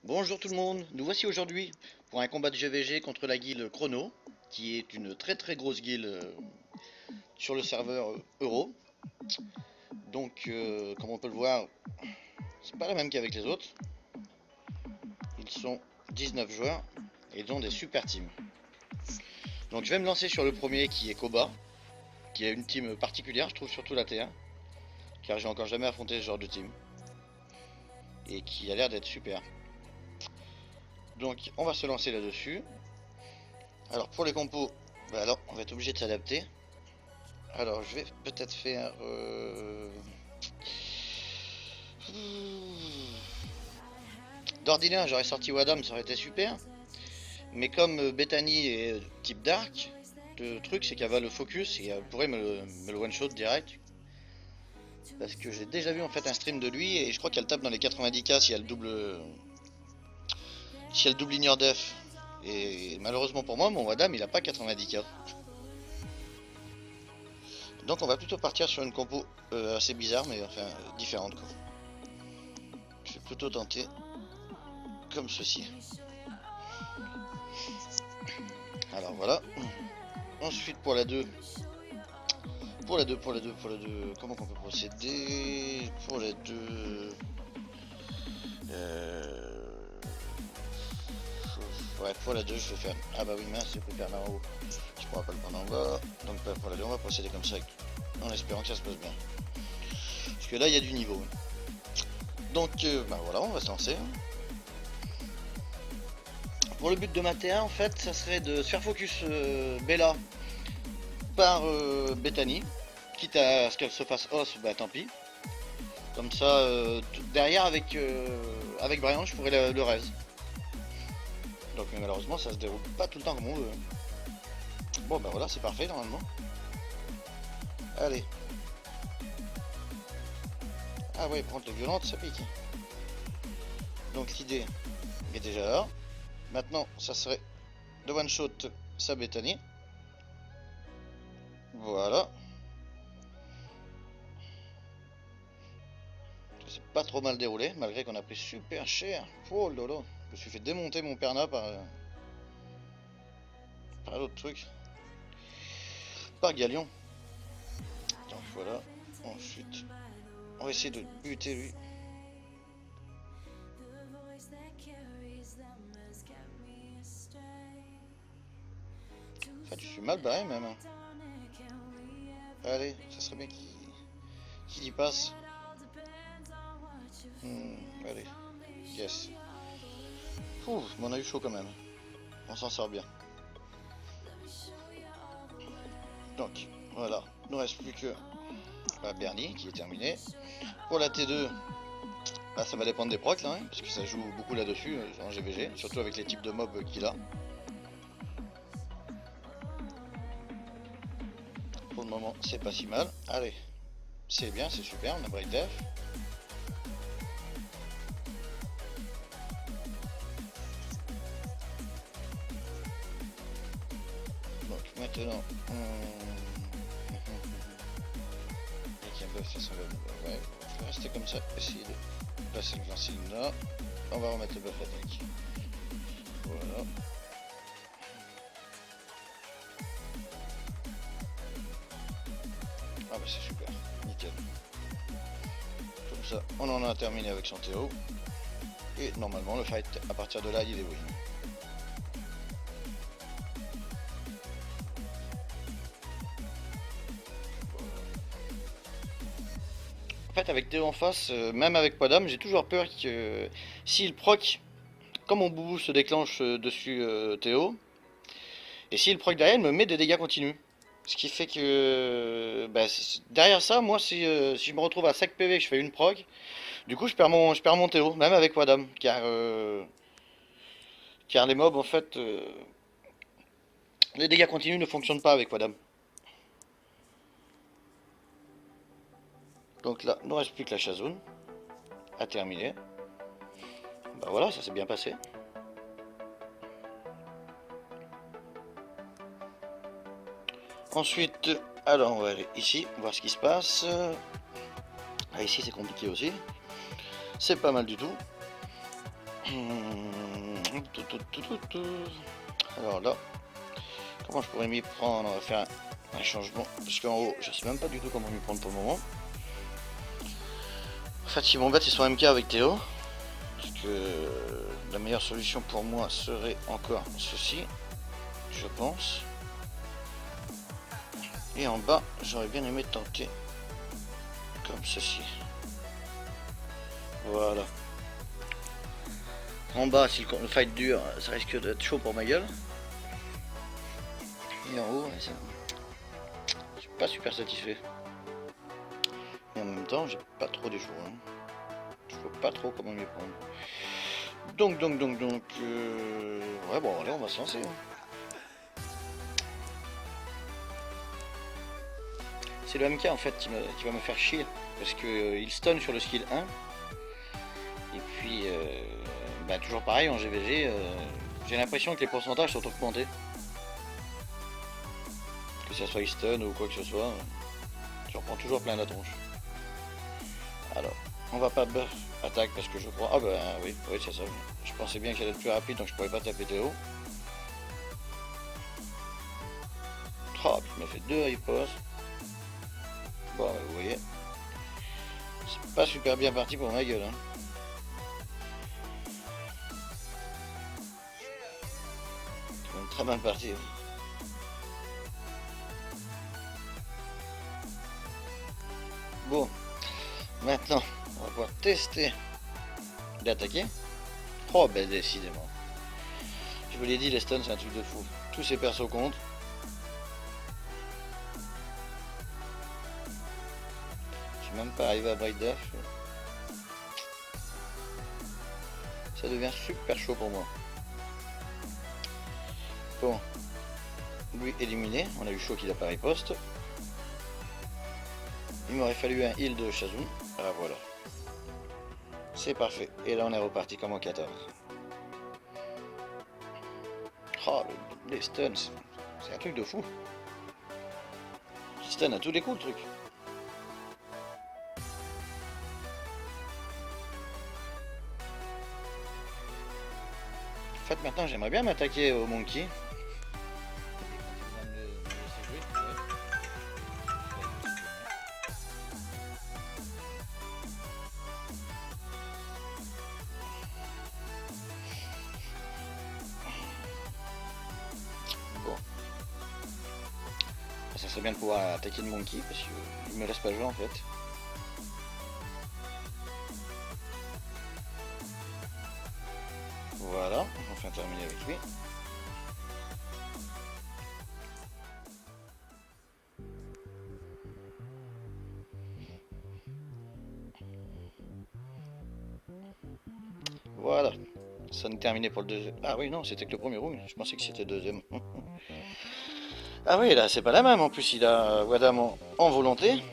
Bonjour tout le monde, nous voici aujourd'hui pour un combat de GVG contre la guilde Chrono, qui est une très grosse guilde sur le serveur Euro. Donc comme on peut le voir, c'est pas la même qu'avec les autres. Ils sont 19 joueurs et ils ont des super teams. Donc je vais me lancer sur le premier qui est Koba, qui a une team particulière, je trouve, surtout la T1, car j'ai encore jamais affronté ce genre de team. Et qui a l'air d'être super. Donc on va se lancer là-dessus. Alors pour les compos, alors on va être obligé de s'adapter. Alors je vais peut-être faire d'ordinaire j'aurais sorti Wadam, ça aurait été super. Mais comme Bethany est type Dark, le truc c'est qu'elle va le focus et elle pourrait me le one shot direct. Parce que j'ai déjà vu en fait un stream de lui et je crois qu'elle tape dans les 90k si elle double ignore def. Et malheureusement pour moi, mon Wadam il a pas 90k. Donc on va plutôt partir sur une compo assez bizarre mais enfin différente quoi. Je vais plutôt tenter comme ceci. Alors voilà. Ensuite pour la 2. Pour la 2, comment qu'on peut procéder? Pour la 2. Ouais, pour la 2, je vais faire. Ah bah oui, mince, je peux faire là en haut. Je pourrais pas le prendre en bas. Donc pour la 2, on va procéder comme ça, en espérant que ça se passe bien. Parce que là, il y a du niveau. Donc, bah voilà, on va se lancer. Pour le but de ma T1, en fait, ça serait de se faire focus Bella par Bethany. Quitte à ce qu'elle se fasse os, bah tant pis. Comme ça, derrière avec Brian, je pourrais le raise. Donc mais malheureusement, ça se déroule pas tout le temps comme on veut. Bon bah voilà, c'est parfait normalement. Allez. Ah ouais, prendre de violente, ça pique. Donc l'idée est déjà là. Maintenant, ça serait de one shot sa Bethany. Voilà. Ça s'est pas trop mal déroulé, malgré qu'on a pris super cher. Oh lolo. Je me suis fait démonter mon perna par l'autre truc. Par Galion. Donc voilà. Ensuite, on va essayer de buter lui. En fait, je suis mal barré même. Allez, ça serait bien qu'il y passe. Allez, yes. Ouh, mais on a eu chaud quand même. On s'en sort bien. Donc, voilà. Il ne reste plus que Bernie qui est terminé. Pour la T2, là, ça va dépendre des procs, là, hein, parce que ça joue beaucoup là-dessus, en GVG, surtout avec les types de mobs qu'il a. Pour le moment, c'est pas si mal. Allez, c'est bien, c'est super, on a break def. Donc maintenant, ouais, on va rester comme ça, essayer de passer le glancing là. On va remettre le buff attaque. Voilà. Ah bah c'est super, nickel. Comme ça, on en a terminé avec son Théo. Et normalement, le fight, à partir de là, il est win. En fait, avec Théo en face, même avec Padam, j'ai toujours peur que s'il proc, comme mon boubou se déclenche dessus Théo, et s'il proc derrière, il me met des dégâts continus. Ce qui fait que bah, derrière ça, moi, si je me retrouve à 5 PV, que je fais une proc, du coup, je perds mon Théo, même avec Wadam, car les mobs, en fait, les dégâts continus ne fonctionnent pas avec Wadam. Donc là, il ne reste plus que la Chazone à terminer. Bah voilà, ça s'est bien passé. Ensuite, alors on va aller ici, voir ce qui se passe. Ah, ici c'est compliqué aussi. C'est pas mal du tout. Alors là, comment je pourrais m'y prendre? On va faire un changement. Parce qu'en haut, je sais même pas du tout comment m'y prendre pour le moment. En fait, si mon bête est sur MK avec Théo, parce que la meilleure solution pour moi serait encore ceci, je pense. Et en bas, j'aurais bien aimé tenter comme ceci. Voilà. En bas, si le fight dure, ça risque d'être chaud pour ma gueule. Et en haut, je suis pas super satisfait. Mais en même temps, j'ai pas trop des choix. Hein. Je vois pas trop comment m'y prendre. Donc, ouais, bon, allez, on va se lancer. Hein. C'est le MK en fait qui va me faire chier. Parce que il stun sur le skill 1. Et puis, bah, toujours pareil en GVG, j'ai l'impression que les pourcentages sont augmentés. Que ça soit stun ou quoi que ce soit, tu reprends toujours plein la tronche. Alors, on va pas buff attaque parce que je crois. Ah bah oui, c'est ça. Je pensais bien qu'il allait être plus rapide donc je pourrais pas taper Théo. Oh, il m'a fait 2 ripostes. Bon, vous voyez. C'est pas super bien parti pour ma gueule. Hein. C'est même très mal parti. Bon, maintenant, on va pouvoir tester d'attaquer. Oh, ben décidément. Je vous l'ai dit, les stuns, c'est un truc de fou. Tous ces persos comptent. Je suis même pas arrivé à break def. Ça devient super chaud pour moi. Bon, lui éliminé. On a eu chaud qu'il a pas riposte. Il m'aurait fallu un heal de Shazun. Ah voilà. C'est parfait. Et là on est reparti comme en 14. Oh, les stuns, c'est un truc de fou. Il stun à tous les coups le truc. En fait maintenant j'aimerais bien m'attaquer au monkey. Ça serait bien de pouvoir attaquer le monkey parce qu'il me laisse pas jouer en fait. Voilà, enfin terminé avec lui. Voilà, ça n'est terminé pour le deuxième. Ah oui non, c'était que le premier round, je pensais que c'était le deuxième. Ah oui, là c'est pas la même, en plus il a Wadam en volonté,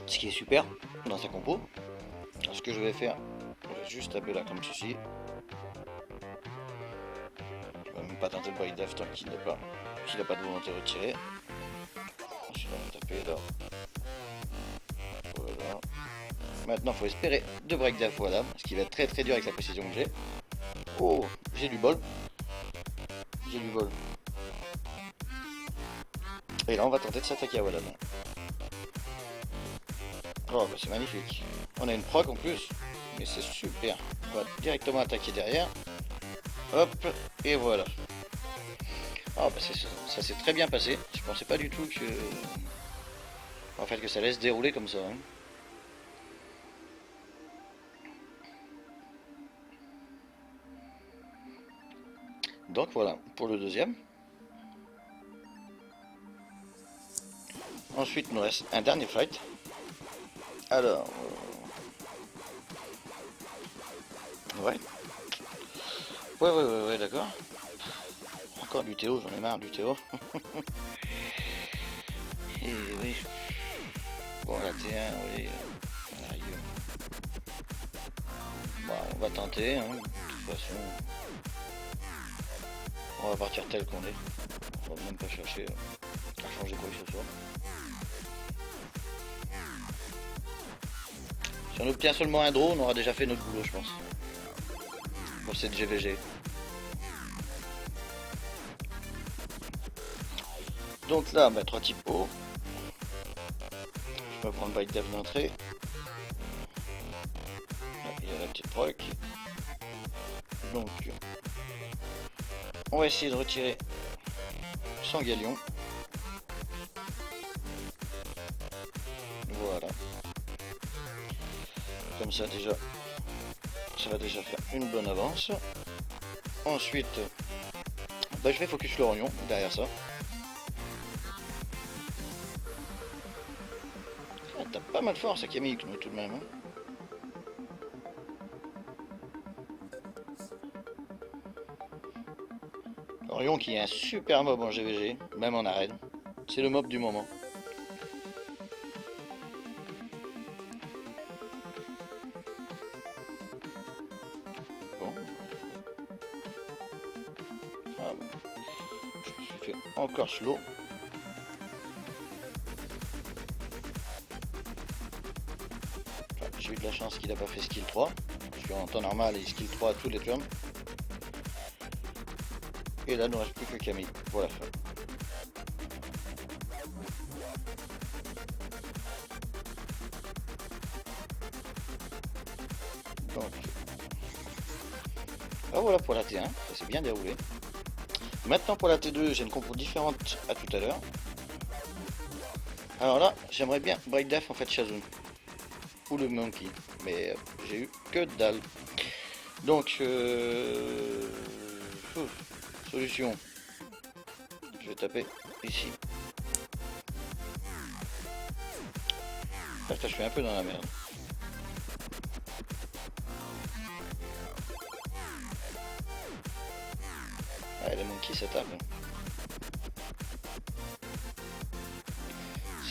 ce qui est super dans sa compo. Alors, ce que je vais faire, je vais juste taper là comme ceci. Je vais même pas tenter de break def tant qu'il n'a pas de volonté retirée. Je vais taper là. Voilà. Maintenant il faut espérer de break def Wadam, ce qui va être très très dur avec la précision que j'ai. Oh, j'ai du bol. J'ai du bol. Et là on va tenter de s'attaquer à Wadam. Oh bah c'est magnifique. On a une proc en plus. Mais c'est super. On va directement attaquer derrière. Hop. Et voilà. Oh bah ça s'est très bien passé. Je pensais pas du tout que... En fait que ça laisse dérouler comme ça. Hein. Donc voilà pour le deuxième. Ensuite il nous reste un dernier fight. Alors... Ouais, d'accord. Encore du Théo, j'en ai marre du Théo. Et oui. Bon, la T1, oui. Bon, on va tenter, hein. De toute façon. On va partir tel qu'on est. On va même pas chercher à changer quoi que ce soit. Si on obtient seulement un draw, on aura déjà fait notre boulot, je pense. pour cette GVG. Donc là, 3 typos. Je vais prendre le bike dev d'entrée. Il y a la petite proc. Donc, on va essayer de retirer 100 galions. Voilà. Comme ça déjà, ça va déjà faire une bonne avance. Ensuite, je vais focus l'Orion derrière ça. Ah, t'as pas mal fort ça Camille tout de même. Hein. Orion qui est un super mob en GVG, même en arène. C'est le mob du moment. Bon. Ah bon. Je me suis fait encore slow. J'ai eu de la chance qu'il n'a pas fait skill 3. Parce qu'en temps normal, il skill 3 à tous les turns. Et là, il ne reste plus que Camille pour la fin. Donc, voilà pour la T1, ça s'est bien déroulé. Maintenant pour la T2, j'ai une compo différente à tout à l'heure. Alors là, j'aimerais bien break def en fait Shazun. Ou le Monkey. Mais j'ai eu que dalle. Donc, solution. Je vais taper ici. Là, je suis un peu dans la merde. Ah, les monkeys ça tape.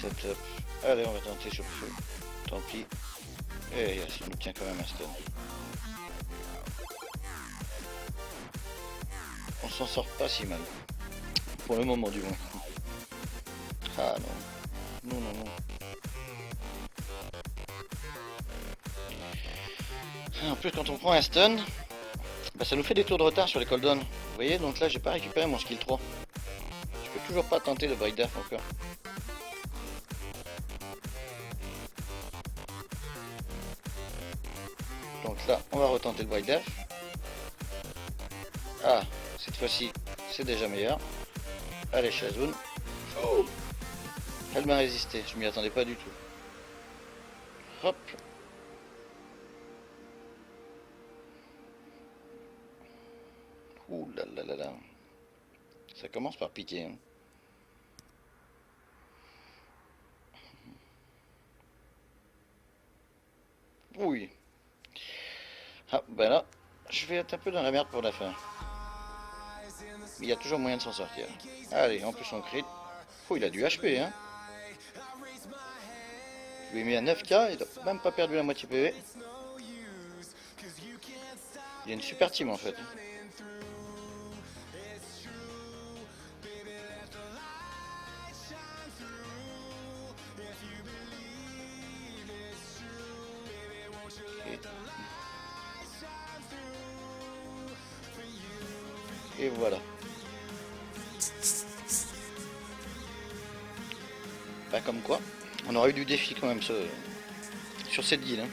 Setup. Allez, on va tenter sur le feu. Tant pis. Et yes, il nous tient quand même un stun. On s'en sort pas si mal. Pour le moment du moins. Ah non. Non, non, non. En plus quand on prend un stun, ça nous fait des tours de retard sur les cooldowns. Vous voyez, donc là j'ai pas récupéré mon skill 3. Je peux toujours pas tenter le break def encore. Donc là on va retenter le break def. Ah, cette fois-ci c'est déjà meilleur. Allez Shazun. Oh, elle m'a résisté, je m'y attendais pas du tout. Hop. Ouh là là là là. Ça commence par piquer. Hein. Oui. Ah, ben là, je vais être un peu dans la merde pour la fin. Il y a toujours moyen de s'en sortir. Allez, en plus on crit. Oh, il a du HP, hein. Je lui ai mis à 9k, il n'a même pas perdu la moitié PV. Il y a une super team en fait. Et voilà. Bah comme quoi, on aurait eu du défi quand même sur cette guilde. Hein.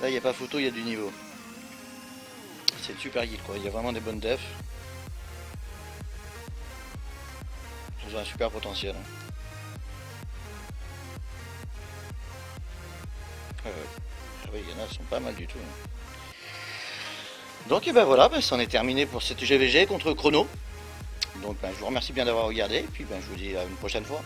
Là il n'y a pas photo, il y a du niveau. C'est une super guilde quoi, il y a vraiment des bonnes defs. Ils ont un super potentiel. Hein. Oui, il y en a qui sont pas mal du tout. Hein. Donc et ben voilà, c'en est terminé pour cette GVG contre Chrono. Donc je vous remercie bien d'avoir regardé et puis je vous dis à une prochaine fois.